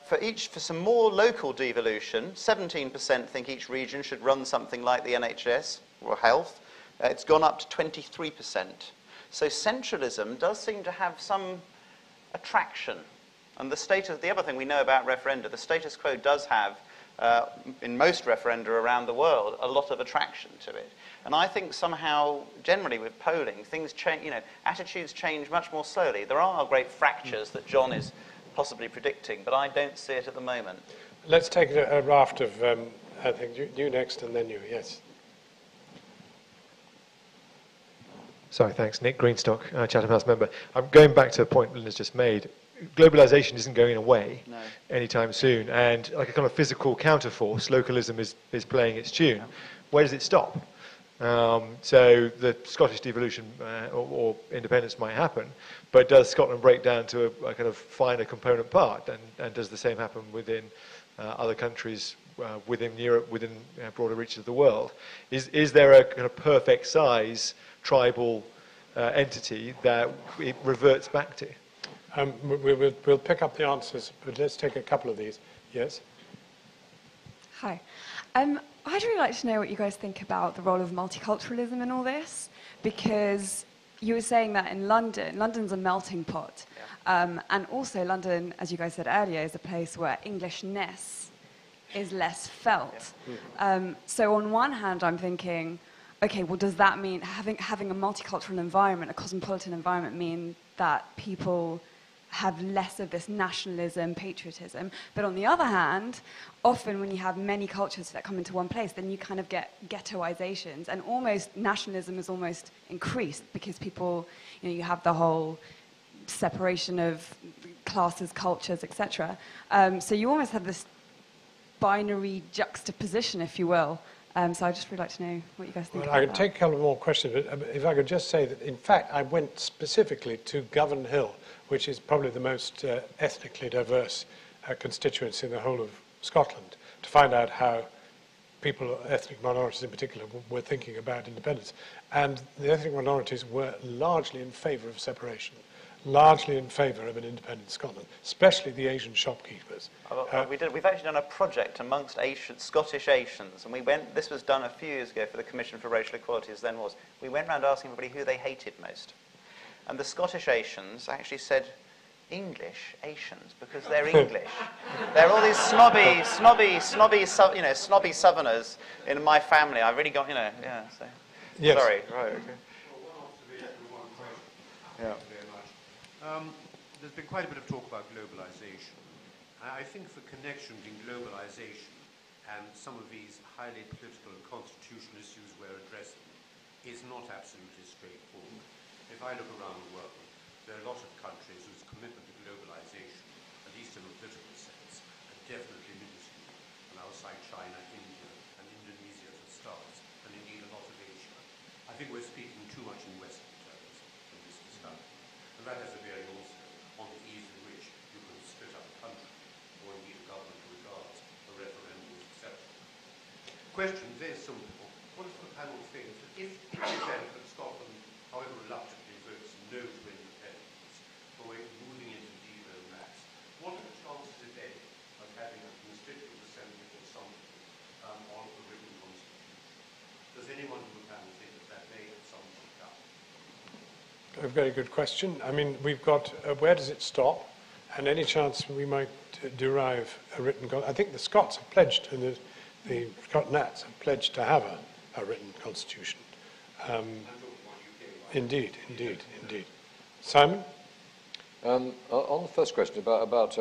D: For some more local devolution, 17% think each region should run something like the NHS or health. It's gone up to 23%. So centralism does seem to have some attraction. And the other thing we know about referenda, the status quo does have, in most referenda around the world, a lot of attraction to it. And I think somehow, generally with polling, things change, attitudes change much more slowly. There are great fractures that John is possibly predicting, but I don't see it at the moment.
A: Let's take a raft of, I think, you next and then you, yes.
I: Sorry, thanks. Nick Greenstock, Chatham House member. I'm going back to the point Linda's just made. Globalization isn't going away anytime soon, and like a kind of physical counterforce, localism is playing its tune. Where does it stop? So the Scottish devolution or independence might happen, but does Scotland break down to a kind of finer component part, and does the same happen within other countries within Europe, within broader reaches of the world? Is there a kind of perfect size tribal entity that it reverts back to?
A: We'll pick up the answers, but let's take a couple of these. Yes?
J: Hi. I'd really like to know what you guys think about the role of multiculturalism in all this, because you were saying that in London's a melting pot. Yeah. And also London, as you guys said earlier, is a place where Englishness is less felt. Yeah. So on one hand, I'm thinking, okay, well, does that mean having a multicultural environment, a cosmopolitan environment, mean that people have less of this nationalism, patriotism? But on the other hand, often when you have many cultures that come into one place, then you kind of get ghettoizations, and almost nationalism is almost increased because people, you have the whole separation of classes, cultures, etc. So you almost have this binary juxtaposition, if you will. So I'd just really like to know what you guys think about that.
A: I could take a couple more questions, but if I could just say that, in fact, I went specifically to Govan Hill, which is probably the most ethnically diverse constituency in the whole of Scotland, to find out how people, ethnic minorities in particular, were thinking about independence. And the ethnic minorities were largely in favour of separation, largely in favour of an independent Scotland, especially the Asian shopkeepers.
D: We've actually done a project amongst Scottish Asians, and this was done a few years ago for the Commission for Racial Equality, as then was. We went around asking everybody who they hated most. And the Scottish Asians actually said English Asians, because they're English. They're all these snobby Southerners in my family. I've really got, so.
A: Yes.
D: Sorry, right, okay.
K: Yeah. There's been quite a bit of talk about globalization. I think the connection between globalization and some of these highly political and constitutional issues we're addressing is not absolutely straightforward. If I look around the world, there are a lot of countries whose commitment to globalization, at least in a political sense, are definitely minuscule. And outside China, India, and Indonesia as it starts, and indeed a lot of Asia. I think we're speaking too much in Western terms in this discussion. And that has a bearing also on the ease in which you can split up a country, or indeed a government regards a referendum as acceptable. question is very simple. What does the panel think that if in the event that Scotland, however reluctantly, votes no to independence, for moving into DO mass, what are the chances, if any, of having a constituent assembly or something on a written constitution? Does anyone from the panel think that that may at some point come?
A: A very good question. I mean, we've got, where does it stop? And any chance we might derive a written, I think the Scots have pledged, and the Scot Nats have pledged to have a written constitution. Indeed. Simon?
C: On the first question about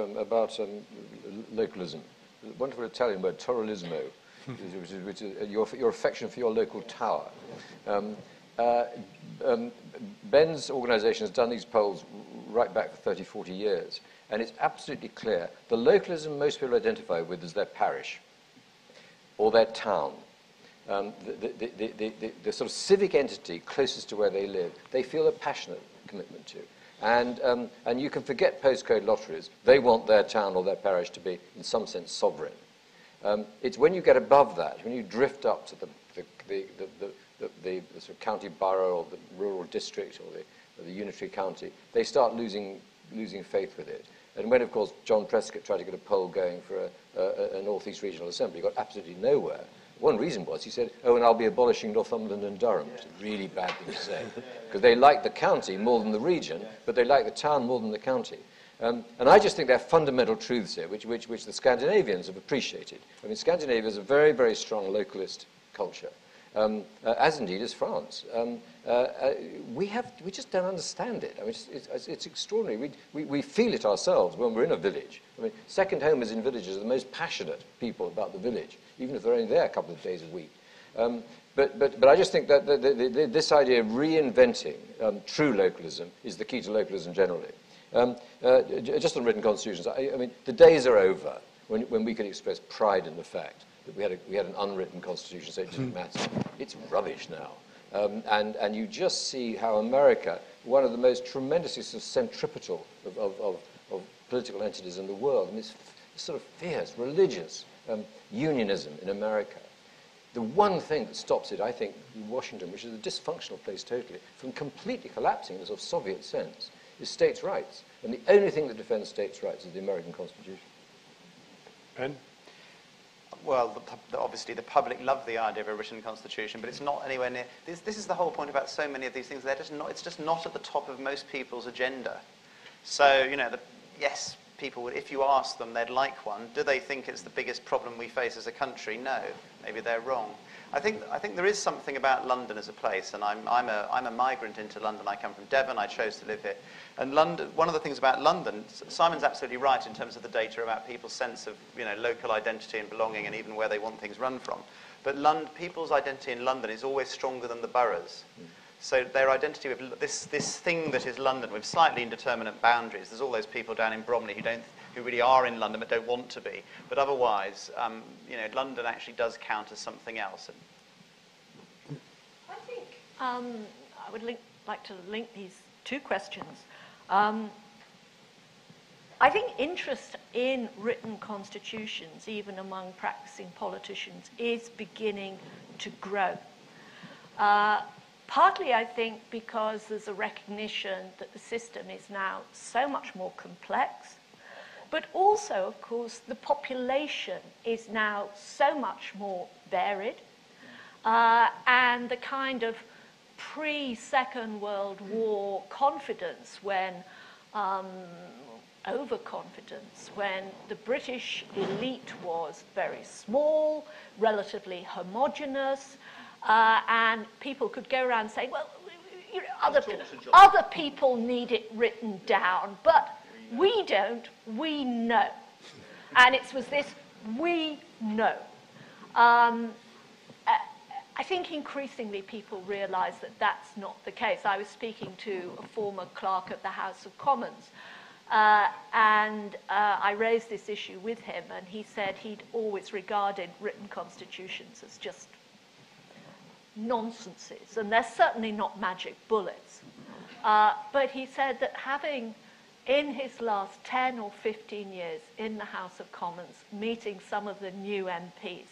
C: localism, the wonderful Italian word "toralismo," which is your affection for your local tower. Ben's organisation has done these polls right back for 30, 40 years, and it's absolutely clear the localism most people identify with is their parish or their town. The sort of civic entity closest to where they live, they feel a passionate commitment to. And you can forget postcode lotteries. They want their town or their parish to be, in some sense, sovereign. It's when you get above that, when you drift up to the sort of county borough or the rural district or the unitary county, they start losing faith with it. And when, of course, John Prescott tried to get a poll going for a North East Regional Assembly, he got absolutely nowhere. One reason was he said, and I'll be abolishing Northumberland and Durham. It's a really bad thing to say. Because they like the county more than the region, but they like the town more than the county. And I just think there are fundamental truths here, which the Scandinavians have appreciated. I mean, Scandinavia is a very, very strong localist culture, as indeed is France. We just don't understand it. I mean, it's extraordinary. We feel it ourselves when we're in a village. I mean, second homers in villages are the most passionate people about the village, even if they're only there a couple of days a week. But I just think that this idea of reinventing true localism is the key to localism generally. Just on written constitutions, I mean, the days are over when we could express pride in the fact that we had an unwritten constitution, so it didn't matter. It's rubbish now. And you just see how America, one of the most tremendously sort of centripetal of political entities in the world, and this sort of fierce, religious unionism in America. The one thing that stops it, I think, in Washington, which is a dysfunctional place totally, from completely collapsing in a sort of Soviet sense, is states' rights. And the only thing that defends states' rights is the American Constitution.
A: Ben?
D: Well, obviously the public love the idea of a written constitution, but it's not anywhere near. This is the whole point about so many of these things. It's just not at the top of most people's agenda. So, yes, people would, if you ask them, they'd like one. Do they think it's the biggest problem we face as a country? No. Maybe they're wrong. I think there is something about London as a place, and I'm a migrant into London. I come from Devon. I chose to live here. And London, one of the things about London, Simon's absolutely right in terms of the data about people's sense of local identity and belonging, and even where they want things run from. But people's identity in London is always stronger than the boroughs. So their identity with this thing that is London, with slightly indeterminate boundaries. There's all those people down in Bromley who really are in London but don't want to be. But otherwise, London actually does count as something else.
B: I think I would like to link these two questions. I think interest in written constitutions, even among practicing politicians, is beginning to grow. Partly, I think, because there's a recognition that the system is now so much more complex, but also, of course, the population is now so much more varied, and the kind of pre-Second World War confidence overconfidence, when the British elite was very small, relatively homogenous, and people could go around saying, well, other people need it written down, but we don't, we know. And it was this, we know. I think increasingly people realise that that's not the case. I was speaking to a former clerk at the House of Commons, and I raised this issue with him, and he said he'd always regarded written constitutions as just nonsenses, and they're certainly not magic bullets. But he said that having, in his last 10 or 15 years in the House of Commons, meeting some of the new MPs,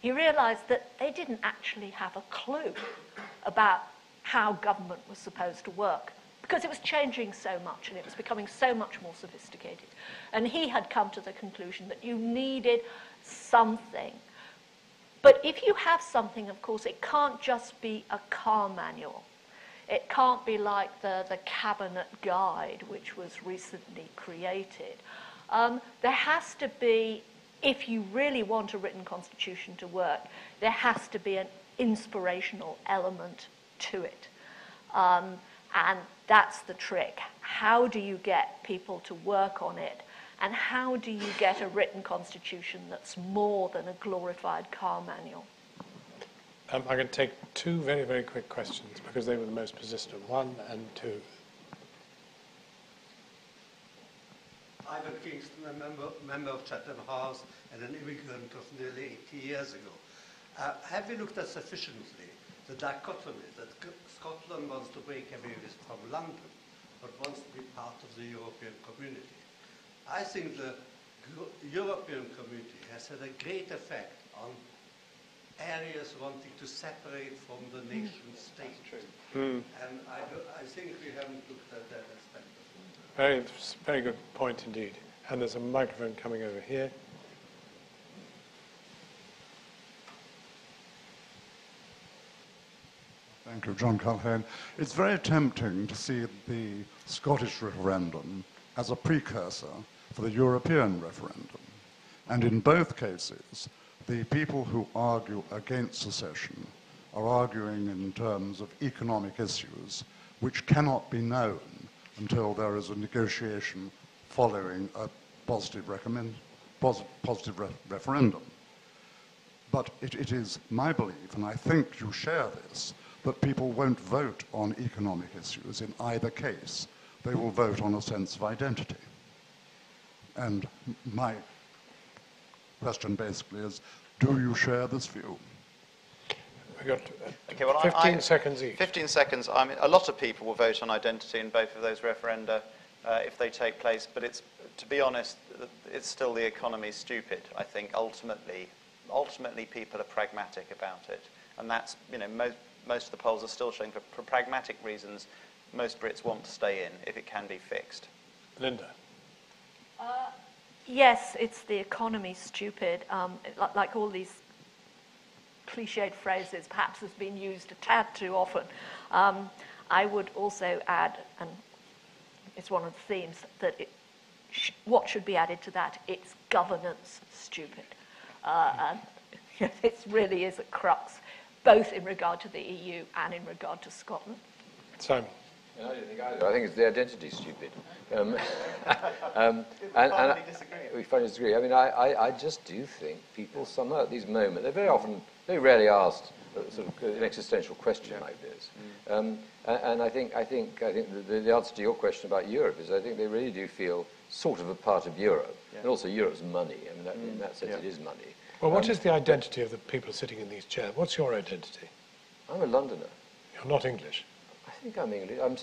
B: he realized that they didn't actually have a clue about how government was supposed to work, because it was changing so much and it was becoming so much more sophisticated. And he had come to the conclusion that you needed something. But if you have something, of course, it can't just be a car manual. It can't be like the Cabinet Guide, which was recently created. There has to be, if you really want a written constitution to work, there has to be an inspirational element to it. And that's the trick. How do you get people to work on it? And how do you get a written constitution that's more than a glorified car manual?
A: I'm going to take two very, very quick questions because they were the most persistent. 1 and 2.
K: Ivan Kingston, a member of Chatham House and an immigrant of nearly 80 years ago. Have you looked at sufficiently the dichotomy that Scotland wants to break away from London, but wants to be part of the European community? I think the European community has had a great effect on areas wanting to separate from the nation state. And I think we haven't looked at that aspect.
A: Very good point indeed. And there's a microphone coming over here.
L: Thank you, John Culhane. It's very tempting to see the Scottish referendum as a precursor for the European referendum. And in both cases, the people who argue against secession are arguing in terms of economic issues which cannot be known until there is a negotiation following a positive referendum. But it is my belief, and I think you share this, that people won't vote on economic issues in either case. They will vote on a sense of identity. And my question basically is, do you share this view?
A: We've got
D: Okay, well,
A: 15 seconds each.
D: 15 seconds. I mean, a lot of people will vote on identity in both of those referenda if they take place, but it's, to be honest, it's still the economy stupid, I think, ultimately. Ultimately, people are pragmatic about it. And that's, you know, most of the polls are still showing for pragmatic reasons, most Brits want to stay in if it can be fixed.
A: Linda.
B: Yes, it's the economy stupid. Like all these cliched phrases, perhaps has been used a tad too often. I would also add, and it's one of the themes, that what should be added to that, it's governance stupid. And it really is a crux, both in regard to the EU and in regard to Scotland.
A: Simon.
C: I don't think either. I think it's the identity stupid. And we finally disagree. I mean, I just do think people somehow at these moments, they're very rarely asked sort of an existential question like this. And I think the answer to your question about Europe is I think they really do feel sort of a part of Europe. And also Europe's money. I mean, in that sense it is money.
A: Well, what is the identity of the people sitting in these chairs? What's your identity?
C: I'm a Londoner.
A: You're not English.
C: I think I'm English. I'm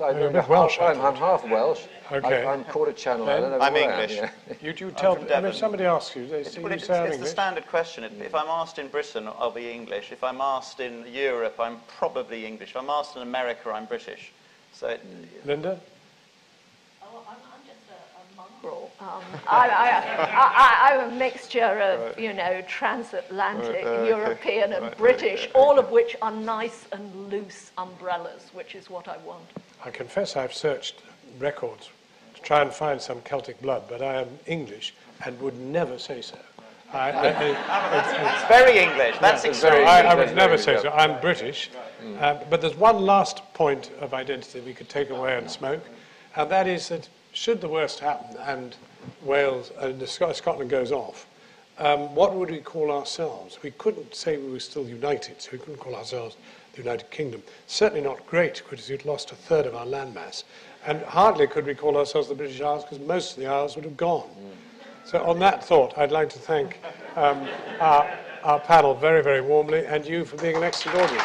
A: Welsh.
C: I'm half Welsh.
A: Okay.
C: I'm quarter Channel Island.
D: I'm English.
C: Yeah.
A: You tell me. I mean, if somebody asks you, they say
D: It's
A: I'm
D: the
A: English.
D: standard question. If I'm asked in Britain, I'll be English. If I'm asked in Europe, I'm probably English. If I'm asked in America, I'm British. So,
A: Linda?
B: Oh, I'm just a mongrel. I'm a mixture of, you know, transatlantic, European and British, all of which are nice and loose umbrellas, which is what I want.
A: I confess I've searched records to try and find some Celtic blood, but I am English and would never say so.
D: it's very English. That's extreme.
A: I would never say so. I'm British. But there's one last point of identity we could take away and smoke, and that is that should the worst happen and Wales and Scotland goes off, what would we call ourselves? We couldn't say we were still united, so we couldn't call ourselves the United Kingdom. Certainly not great, because we'd lost a third of our landmass. And hardly could we call ourselves the British Isles, because most of the Isles would have gone. So on that thought, I'd like to thank our panel very, very warmly, and you for being an excellent audience.